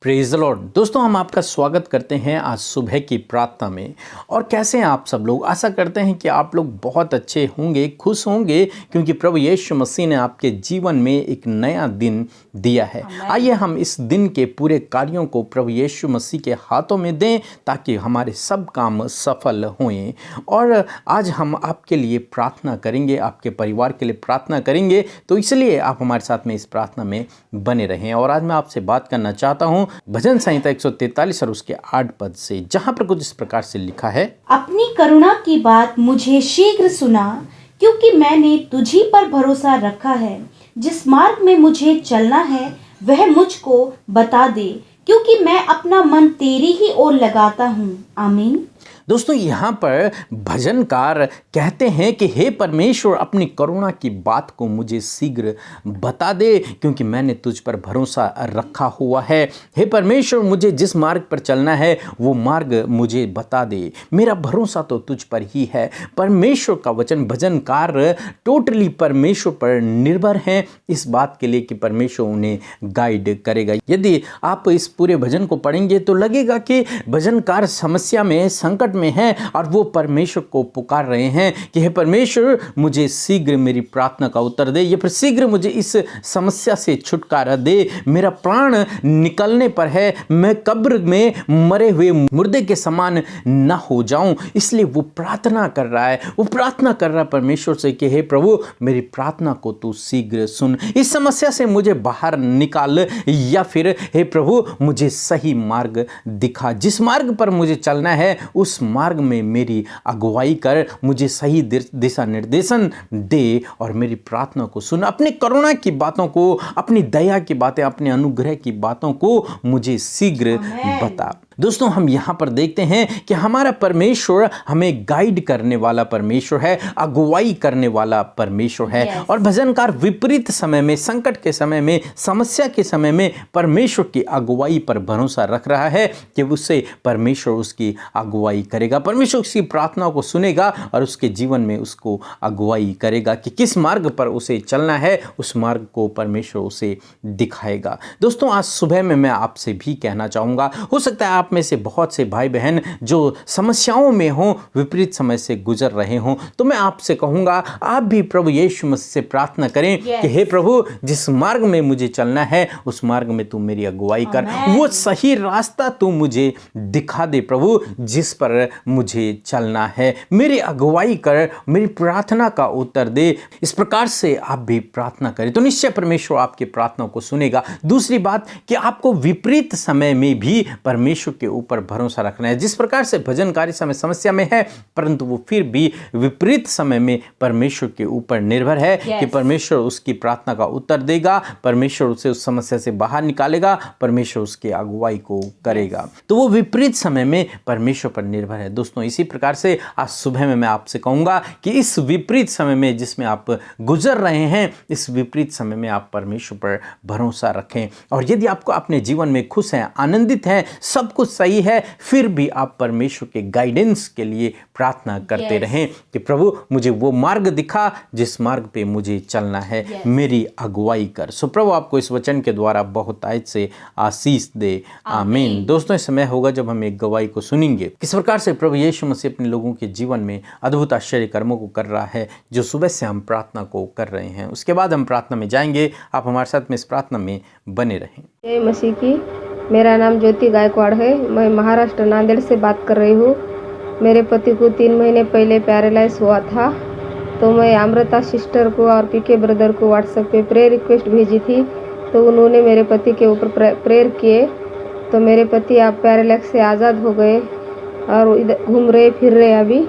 Praise the Lord. दोस्तों, हम आपका स्वागत करते हैं आज सुबह की प्रार्थना में। और कैसे हैं आप सब लोग? आशा करते हैं कि आप लोग बहुत अच्छे होंगे, खुश होंगे, क्योंकि प्रभु यीशु मसीह ने आपके जीवन में एक नया दिन दिया है। आइए हम इस दिन के पूरे कार्यों को प्रभु यीशु मसीह के हाथों में दें ताकि हमारे सब काम सफल हों। और आज हम आपके लिए प्रार्थना करेंगे, आपके परिवार के लिए प्रार्थना करेंगे, तो इसलिए आप हमारे साथ में इस प्रार्थना में बने रहें। और आज मैं आपसे बात करना चाहता हूँ भजन संहिता 143 और उसके 8 पद से, जहां पर कुछ इस प्रकार से लिखा है। अपनी करुणा की बात मुझे शीघ्र सुना, क्योंकि मैंने तुझी पर भरोसा रखा है। जिस मार्ग में मुझे चलना है वह मुझको बता दे, क्योंकि मैं अपना मन तेरी ही ओर लगाता हूँ। आमीन। दोस्तों, यहाँ पर भजनकार कहते हैं कि हे परमेश्वर, अपनी करुणा की बात को मुझे शीघ्र बता दे, क्योंकि मैंने तुझ पर भरोसा रखा हुआ है। हे परमेश्वर, मुझे जिस मार्ग पर चलना है वो मार्ग मुझे बता दे। मेरा भरोसा तो तुझ पर ही है। परमेश्वर का वचन, भजनकार टोटली परमेश्वर पर निर्भर हैं इस बात के लिए कि परमेश्वर उन्हें गाइड करेगा। यदि आप इस पूरे भजन को पढ़ेंगे तो लगेगा कि भजनकार समस्या में, संकट में हैं और वो परमेश्वर को पुकार रहे हैं कि हे परमेश्वर, मुझे शीघ्र मेरी प्रार्थना का उत्तर दे, या फिर शीघ्र मुझे इस समस्या से छुटकारा दे। मेरा प्राण निकलने पर है, मैं कब्र में मरे हुए मुर्दे के समान न हो जाऊं। इसलिए वो प्रार्थना कर रहा है, वो प्रार्थना कर रहा है परमेश्वर से कि हे प्रभु, मेरी प्रार्थना को तू शीघ्र सुन, इस समस्या से मुझे बाहर निकाल, या फिर हे प्रभु, मुझे सही मार्ग दिखा। जिस मार्ग पर मुझे चलना है उस मार्ग में मेरी अगुवाई कर, मुझे सही दिशा निर्देशन दे और मेरी प्रार्थना को सुन। अपनी करुणा की बातों को, अपनी दया की बातें, अपने अनुग्रह की बातों को मुझे शीघ्र बता। दोस्तों, हम यहाँ पर देखते हैं कि हमारा परमेश्वर हमें गाइड करने वाला परमेश्वर है, अगुवाई करने वाला परमेश्वर है। और भजनकार विपरीत समय में, संकट के समय में, समस्या के समय में परमेश्वर की अगुवाई पर भरोसा रख रहा है कि उससे परमेश्वर उसकी अगुवाई करेगा, परमेश्वर उसकी प्रार्थना को सुनेगा और उसके जीवन में उसको अगुवाई करेगा कि किस मार्ग पर उसे चलना है, उस मार्ग को परमेश्वर उसे दिखाएगा। दोस्तों, आज सुबह में मैं आपसे भी कहना चाहूँगा, हो सकता है आप में से बहुत से भाई बहन जो समस्याओं में हों, विपरीत समय से गुजर रहे हों, तो मैं आपसे कहूँगा आप भी प्रभु यीशु मसीह से प्रार्थना करें कि हे प्रभु, जिस मार्ग में मुझे चलना है उस मार्ग में तू मेरी अगुवाई कर, वो सही रास्ता तू मुझे दिखा दे प्रभु, जिस पर मुझे चलना है। मेरी अगुवाई कर, मेरी प्रार्थना का उत्तर दे। इस प्रकार से आप भी प्रार्थना करें तो निश्चय परमेश्वर आपकी प्रार्थना को सुनेगा। दूसरी बात कि आपको विपरीत समय में भी परमेश्वर के ऊपर भरोसा रखना है। जिस प्रकार से भजनकारी समय समस्या में है, परंतु वो फिर भी विपरीत समय में परमेश्वर के ऊपर निर्भर है कि परमेश्वर उसकी प्रार्थना का उत्तर देगा, परमेश्वर उसे उस समस्या से बाहर निकालेगा, परमेश्वर उसकी अगुवाई को करेगा। तो वो विपरीत समय में परमेश्वर पर निर्भर है। दोस्तों, इसी प्रकार से आज सुबह में मैं आपसे कहूँगा कि इस विपरीत समय में जिसमें आप गुजर रहे हैं, इस विपरीत समय में आप परमेश्वर पर भरोसा रखें। और यदि आपको अपने जीवन में खुश हैं, आनंदित हैं, सब कुछ सही है, फिर भी आप परमेश्वर के गाइडेंस के लिए प्रार्थना करते रहें कि प्रभु, मुझे वो मार्ग दिखा जिस मार्ग पे मुझे चलना है, मेरी अगुवाई कर। सो प्रभु आपको इस वचन के द्वारा बहुत आयत से आशीष दे। आमीन। दोस्तों, इस समय होगा जब हम एक गवाही को सुनेंगे किस प्रकार से प्रभु यीशु मसीह अपने लोगों के जीवन में अद्भुत आश्चर्य कर्मों को कर रहा है, जो सुबह से हम प्रार्थना को कर रहे हैं। उसके बाद हम प्रार्थना में जाएंगे। आप हमारे साथ में इस प्रार्थना में बने रहें। जय मसीह की। मेरा नाम ज्योति गायकवाड़ है। मैं महाराष्ट्र नांदेड़ से बात कर रही हूँ। मेरे पति को 3 महीने पहले पैरालाइज हुआ था, तो मैं अमृता सिस्टर को और पीके ब्रदर को व्हाट्सएप पे प्रेयर रिक्वेस्ट भेजी थी, तो उन्होंने मेरे पति के ऊपर प्रेयर किए, तो मेरे पति अब पैरालाइज से आज़ाद हो गए और इधर घूम रहे फिर रहे अभी।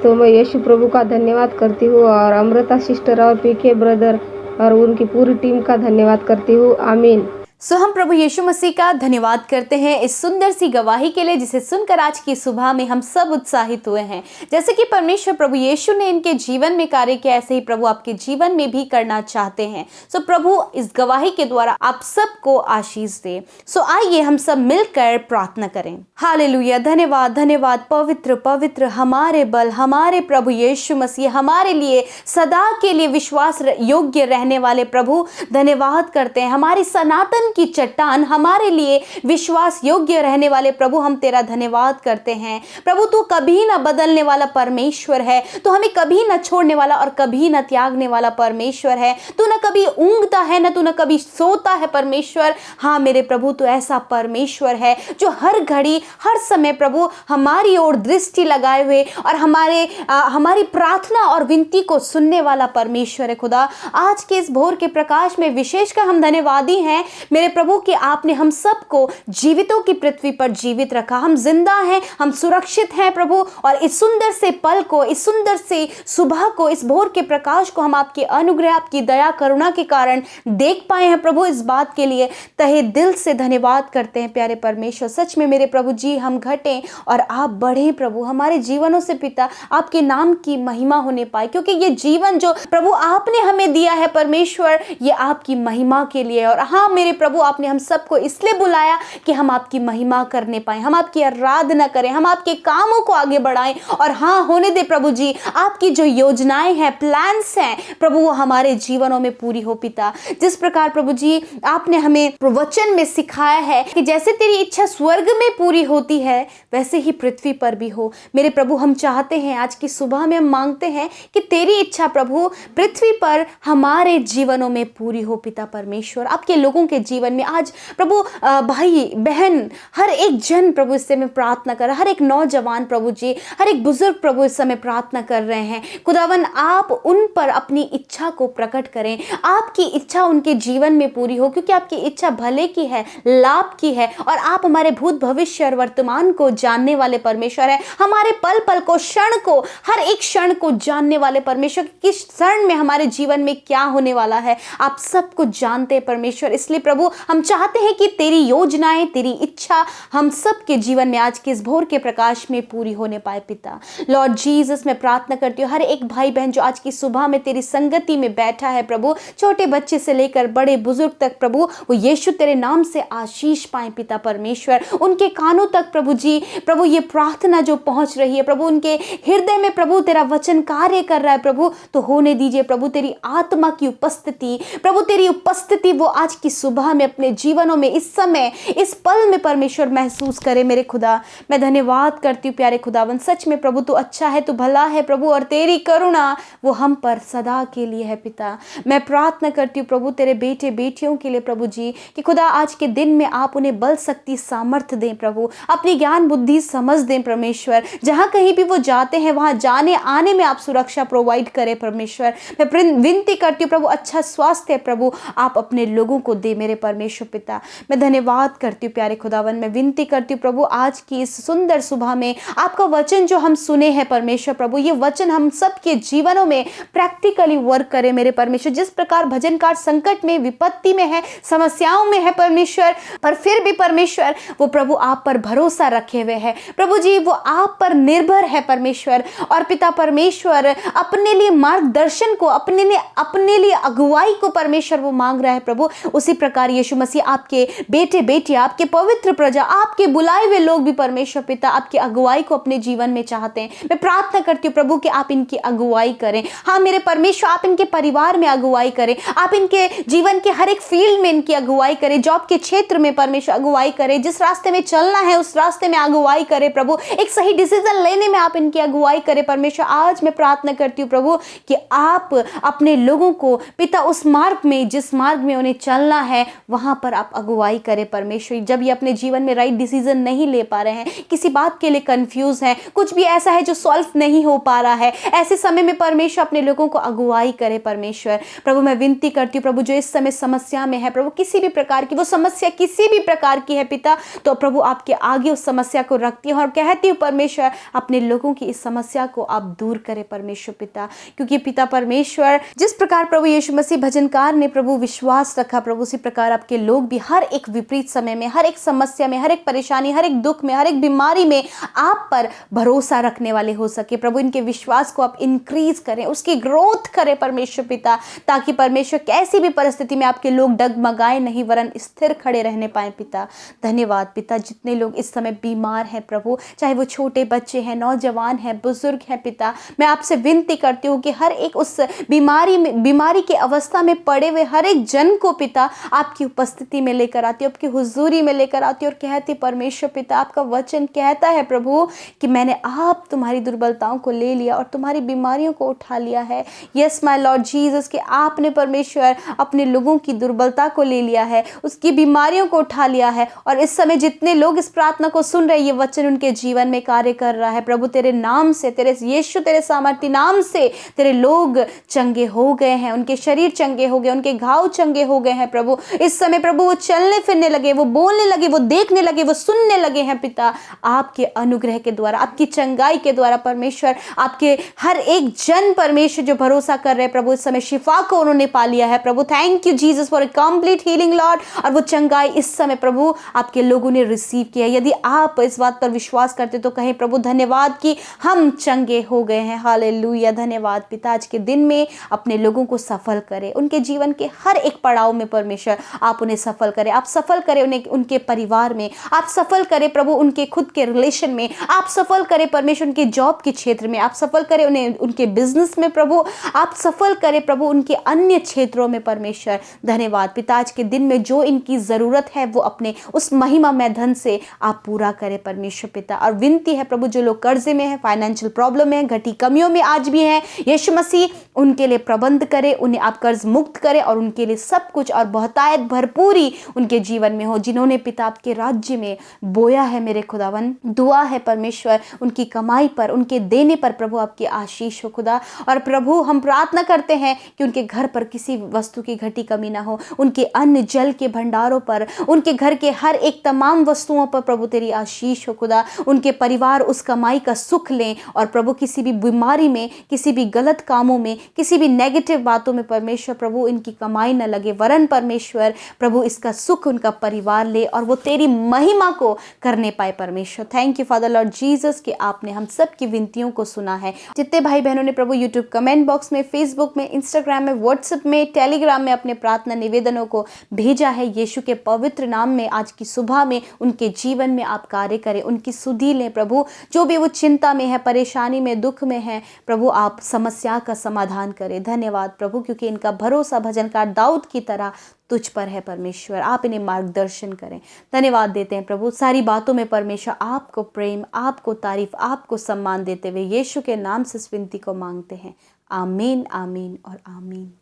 तो मैं यीशु प्रभु का धन्यवाद करती हूँ और अमृता सिस्टर और पीके ब्रदर और उनकी पूरी टीम का धन्यवाद करती हूँ। आमीन। सो हम प्रभु यीशु मसीह का धन्यवाद करते हैं इस सुंदर सी गवाही के लिए, जिसे सुनकर आज की सुबह में हम सब उत्साहित हुए हैं। जैसे कि परमेश्वर प्रभु यीशु ने इनके जीवन में कार्य किया, ऐसे ही प्रभु आपके जीवन में भी करना चाहते हैं। सो प्रभु इस गवाही के द्वारा आप सबको आशीष दे। सो आइए हम सब मिलकर प्रार्थना करें। हालेलुया। धन्यवाद, धन्यवाद पवित्र पवित्र हमारे बल, हमारे प्रभु यीशु मसीह, हमारे लिए सदा के लिए विश्वास योग्य रहने वाले प्रभु, धन्यवाद करते हैं। हमारी सनातन की चट्टान, हमारे लिए विश्वास योग्य रहने वाले प्रभु, हम तेरा धन्यवाद करते हैं। प्रभु तू कभी ना बदलने वाला परमेश्वर है, तो हमें कभी ना छोड़ने वाला और कभी ना त्यागने वाला परमेश्वर है। तू ना कभी ऊँघता है, ना तू ना कभी सोता है परमेश्वर। हाँ मेरे प्रभु, तू ऐसा परमेश्वर है जो हर घड़ी हर समय प्रभु हमारी ओर दृष्टि लगाए हुए और हमारी प्रार्थना और विनती को सुनने वाला परमेश्वर है। खुदा आज के इस भोर के प्रकाश में विशेषकर हम धन्यवादी हैं मेरे प्रभु कि आपने हम सबको जीवितों की पृथ्वी पर जीवित रखा। हम जिंदा हैं, हम सुरक्षित हैं प्रभु, और इस सुंदर से पल को, इस सुंदर से सुबह को, इस भोर के प्रकाश को हम आपके अनुग्रह, आपकी दया करुणा के कारण देख पाए हैं प्रभु। इस बात के लिए तहे दिल से धन्यवाद करते हैं प्यारे परमेश्वर। सच में मेरे प्रभु जी, हम घटें और आप बढ़ें प्रभु, हमारे जीवनों से पिता आपके नाम की महिमा होने पाए, क्योंकि ये जीवन जो प्रभु आपने हमें दिया है परमेश्वर, ये आपकी महिमा के लिए। और हाँ मेरे प्रभु, आपने हम सबको इसलिए बुलाया कि हम आपकी महिमा करने पाए, हम आपकी आराधना करें, हम आपके कामों को आगे बढ़ाएं। और हाँ, होने दे प्रभु जी, आपकी जो योजनाएं हैं, प्लान्स हैं प्रभु, वो हमारे जीवनों में पूरी हो पिता। जिस प्रकार प्रभु जी आपने हमें वचन में सिखाया है कि जैसे तेरी इच्छा स्वर्ग में पूरी होती है, वैसे ही पृथ्वी पर भी हो। मेरे प्रभु, हम चाहते हैं, आज की सुबह में हम मांगते हैं कि तेरी इच्छा प्रभु पृथ्वी पर हमारे जीवनों में पूरी हो पिता परमेश्वर। आपके लोगों के जीवन में आज प्रभु भाई बहन हर एक जन प्रभु, इससे मैं प्रार्थना कर, हर एक नौजवान प्रभु जी, हर एक बुजुर्ग प्रभु इस समय प्रार्थना कर रहे हैं। खुदावन, आप उन पर अपनी इच्छा को प्रकट करें, आपकी इच्छा उनके जीवन में पूरी हो, क्योंकि आपकी इच्छा भले की है, लाभ की है, और आप हमारे भूत भविष्य और वर्तमान को जानने वाले परमेश्वर है। हमारे पल पल को, क्षण को, हर एक क्षण को जानने वाले परमेश्वर, किस क्षण में हमारे जीवन में क्या होने वाला है आप सब कुछ जानते हैं परमेश्वर। इसलिए प्रभु, हम चाहते हैं कि तेरी योजनाएं, तेरी इच्छा हम सब के जीवन में आज के इस भोर के प्रकाश में पूरी होने पाए पिता। लॉर्ड जीसस, मैं प्रार्थना करती हूँ हर एक भाई बहन जो आज की सुबह में तेरी संगति में बैठा है प्रभु, छोटे बच्चे से लेकर बड़े बुजुर्ग तक प्रभु, वो यीशु तेरे नाम से आशीष पाए पिता परमेश्वर। उनके कानों तक प्रभु जी, प्रभु ये प्रार्थना जो पहुंच रही है प्रभु, उनके हृदय में प्रभु तेरा वचन कार्य कर रहा है प्रभु, तो होने दीजिए प्रभु तेरी आत्मा की उपस्थिति, प्रभु तेरी उपस्थिति वो आज की सुबह में अपने जीवनों में, इस समय, इस पल में परमेश्वर महसूस करे। मेरे खुदा, मैं धन्यवाद करती हूँ प्यारे खुदावन। सच में प्रभु तू अच्छा है, तू भला है प्रभु, और तेरी करुणा वो हम पर सदा के लिए है पिता। मैं प्रार्थना करती हूँ प्रभु तेरे बेटे बेटियों के लिए प्रभु जी, कि खुदा आज के दिन में आप उन्हें बल, शक्ति, सामर्थ्य दें प्रभु, अपनी ज्ञान बुद्धि समझ दें परमेश्वर। जहाँ कहीं भी वो जाते हैं वहाँ जाने आने में आप सुरक्षा प्रोवाइड करें परमेश्वर। मैं विनती करती हूँ प्रभु, अच्छा स्वास्थ्य प्रभु आप अपने लोगों को दे मेरे परमेश्वर पिता। मैं धन्यवाद करती हूँ प्यारे खुदावन। मैं विनती करती हूँ प्रभु, आज की इस सुंदर सुबह में आपका वचन जो हम सुने हैं परमेश्वर प्रभु, ये वचन हम सब के जीवनों में प्रैक्टिकली वर्क करे मेरे परमेश्वर। जिस प्रकार भजनकार संकट में, विपत्ति में है, समस्याओं में है परमेश्वर, पर फिर भी परमेश्वर वो प्रभु आप पर भरोसा रखे हुए है प्रभु जी, वो आप पर निर्भर है परमेश्वर। और पिता परमेश्वर अपने लिए मार्गदर्शन को, अपने लिए अगुवाई को परमेश्वर वो मांग रहा है प्रभु। उसी प्रकार यीशु मसीह आपके बेटे बेटियां, आपके पवित्र प्रजा, आपके बुलाए हुए लोग भी परमेश्वर पिता आपकी अगुवाई को अपने जीवन में चाहते हैं। मैं प्रार्थना करती हूँ प्रभु कि आप इनकी अगुवाई करें। हाँ मेरे परमेश्वर, आप इनके परिवार में अगुवाई करें, आप इनके जीवन के हर एक फील्ड में इनकी अगुवाई करें, जॉब के क्षेत्र में परमेश्वर अगुवाई करें, जिस रास्ते में चलना है उस रास्ते में अगुवाई करें प्रभु, एक सही डिसीजन लेने में आप इनकी अगुवाई करें परमेश्वर। आज मैं प्रार्थना करती हूँ प्रभु कि आप अपने लोगों को पिता उस मार्ग में, जिस मार्ग में उन्हें चलना है वहां पर आप अगुवाई करें परमेश्वर। जब ये अपने जीवन में राइट डिसीजन नहीं ले पा रहे हैं, किसी बात के लिए कंफ्यूज हैं, कुछ भी ऐसा है जो सॉल्व नहीं हो पा रहा है, ऐसे समय में परमेश्वर अपने लोगों को अगुवाई करे परमेश्वर। प्रभु मैं विनती करती हूँ प्रभु, जो इस समय समस्या में है प्रभु, किसी भी प्रकार की वो समस्या किसी भी प्रकार की है पिता, तो प्रभु आपके आगे उस समस्या को रखती हूँ और कहती हूँ परमेश्वर अपने लोगों की इस समस्या को आप दूर करें परमेश्वर पिता। क्योंकि पिता परमेश्वर, जिस प्रकार प्रभु यीशु मसीह भजनकार ने प्रभु विश्वास रखा प्रभु, उसी प्रकार आपके लोग भी हर एक विपरीत समय में, हर एक समस्या में, हर एक परेशानी, हर एक दुख में, हर एक बीमारी में आप पर भरोसा रखने वाले हो सके प्रभु। इनके विश्वास को आप इंक्रीज करें, उसकी ग्रोथ करें परमेश्वर पिता, ताकि परमेश्वर कैसी भी परिस्थिति में आपके लोग डगमगाए नहीं वरन स्थिर खड़े रहने पाए पिता। धन्यवाद पिता। जितने लोग इस समय बीमार हैं प्रभु, चाहे वो छोटे बच्चे हैं, नौजवान हैं, बुजुर्ग हैं पिता, मैं आपसे विनती करती हूँ कि हर एक उस बीमारी की अवस्था में पड़े हुए हर एक जन को पिता आपकी आपकी उपस्थिति में लेकर आती हूँ, आपकी हुजूरी में लेकर आती हूँ और कहती परमेश्वर पिता, आपका वचन कहता है प्रभु कि मैंने आप तुम्हारी दुर्बलताओं को ले लिया और तुम्हारी बीमारियों को उठा लिया है। यस माय लॉर्ड जीसस, कि आपने परमेश्वर अपने लोगों की दुर्बलता को ले लिया है, उसकी बीमारियों को उठा लिया है। और इस समय जितने लोग इस प्रार्थना को सुन रहे, ये वचन उनके जीवन में कार्य कर रहा है प्रभु। तेरे नाम से, तेरे यीशु, तेरे सामर्थी नाम से तेरे लोग चंगे हो गए हैं, उनके शरीर चंगे हो गए, उनके घाव चंगे हो गए हैं प्रभु। इस समय प्रभु वो चलने फिरने लगे, वो बोलने लगे, वो देखने लगे, वो सुनने लगे हैं पिता, आपके अनुग्रह के द्वारा, आपकी चंगाई के द्वारा परमेश्वर। आपके हर एक जन परमेश्वर जो भरोसा कर रहे हैं प्रभु, इस समय शिफा को उन्होंने पा लिया है प्रभु। Thank you Jesus for a complete healing Lord. और वो चंगाई इस समय प्रभु आपके लोगों ने रिसीव किया। यदि आप इस बात पर विश्वास करते तो कहें प्रभु धन्यवाद कि हम चंगे हो गए हैं। हालेलुया, धन्यवाद पिता। आज के दिन में अपने लोगों को सफल करें, उनके जीवन के हर एक पड़ाव में परमेश्वर आप उन्हें सफल करें, आप सफल करें उन्हें, उनके परिवार में आप सफल करें प्रभु, उनके खुद के रिलेशन में आप सफल करें परमेश्वर, उनके जॉब के क्षेत्र में आप सफल करें उन्हें, उनके बिजनेस में प्रभु आप सफल करें प्रभु, उनके अन्य क्षेत्रों में परमेश्वर। धन्यवाद पिता, आज के दिन में जो इनकी जरूरत है वो अपने उस महिमा में धन से आप पूरा करें परमेश्वर पिता। और विनती है प्रभु, जो लोग कर्जे में है, फाइनेंशियल प्रॉब्लम में, घटी कमियों में आज भी हैं, यीशु मसीह उनके लिए प्रबंध करें, उन्हें आप कर्ज मुक्त करें और उनके लिए सब कुछ और बहुतायत भरपूरी उनके जीवन में हो, जिन्होंने पिता आपके राज्य में बोया है मेरे खुदावन। दुआ है परमेश्वर उनकी कमाई पर, उनके देने पर प्रभु आपकी आशीष हो खुदा। और प्रभु हम प्रार्थना करते हैं कि उनके घर पर किसी वस्तु की घटी कमी ना हो, उनके अन्न जल के भंडारों पर, उनके घर के हर एक तमाम वस्तुओं पर प्रभु तेरी आशीष हो खुदा। उनके परिवार उस कमाई का सुख लें और प्रभु किसी भी बीमारी में, किसी भी गलत कामों में, किसी भी नेगेटिव बातों में परमेश्वर प्रभु इनकी कमाई न लगे, वरन परमेश्वर प्रभु इसका सुख उनका परिवार ले और वो तेरी महिमा को करने पाए परमेश्वर। Thank you father Lord Jesus कि आपने हम सब की विनतियों को सुना है। जितने भाई बहनों ने प्रभु यूट्यूब कमेंट बॉक्स में, फेसबुक में, इंस्टाग्राम में, व्हाट्सएप में, टेलीग्राम में अपने प्रार्थना निवेदनों को भेजा है, यीशु के पवित्र नाम में आज की सुबह में उनके जीवन में आप कार्य करें, उनकी सुधि लें प्रभु। जो भी वो चिंता में है, परेशानी में, दुख में है प्रभु, आप समस्या का समाधान करें। धन्यवाद प्रभु, क्योंकि इनका भरोसा भजनकार दाऊद की तरह तुझ पर है परमेश्वर। आप इन्हें मार्गदर्शन करें। धन्यवाद देते हैं प्रभु, सारी बातों में परमेश्वर आपको प्रेम, आपको तारीफ, आपको सम्मान देते हुए यीशु के नाम से इस विनती को मांगते हैं। आमीन, आमीन और आमीन।